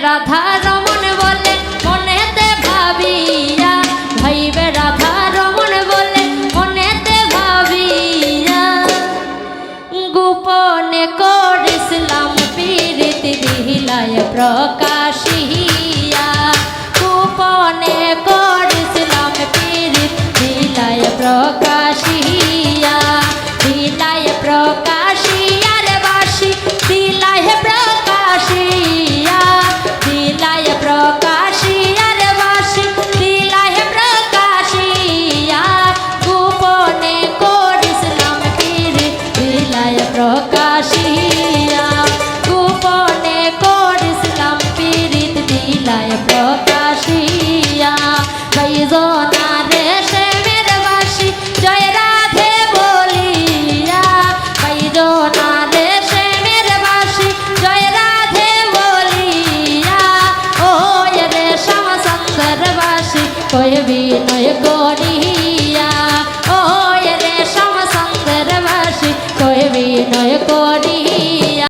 রাধা রমন বলে মনেতে ভাবিয়া, ভাইবে রাধা রমন বলে মনেতে ভাবিয়া, গোপনে করিসলাম পীরিতি দিলায় প্রকাশিয়া, গোপনে করিসলাম পীরিতি দিলায় প্রকাশিয়া, দিলায় প্রকাশিয়া রে বাসি দিলায় প্রকাশিয়া, দিলায় প্রকাশিয়া রে বাসি দিলায় প্রকাশিয়া, গোপনে করিসলাম পীরিতি দিলায় প্রকাশিয়া, গোপনে করিসলাম পীরিতি দিলায় প্রকাশিয়া, কইজনা রে শ্যামের বাসি জয় রাধে বলিয়া, কইজনা রে শ্যামের বাসি জয় রাধে বলিয়া, ও রে শ্যাম সুন্দর বাসি কই বিনয় করিয়া, ও রে শ্যাম সুন্দর বাসি কই বিনয় করিয়া।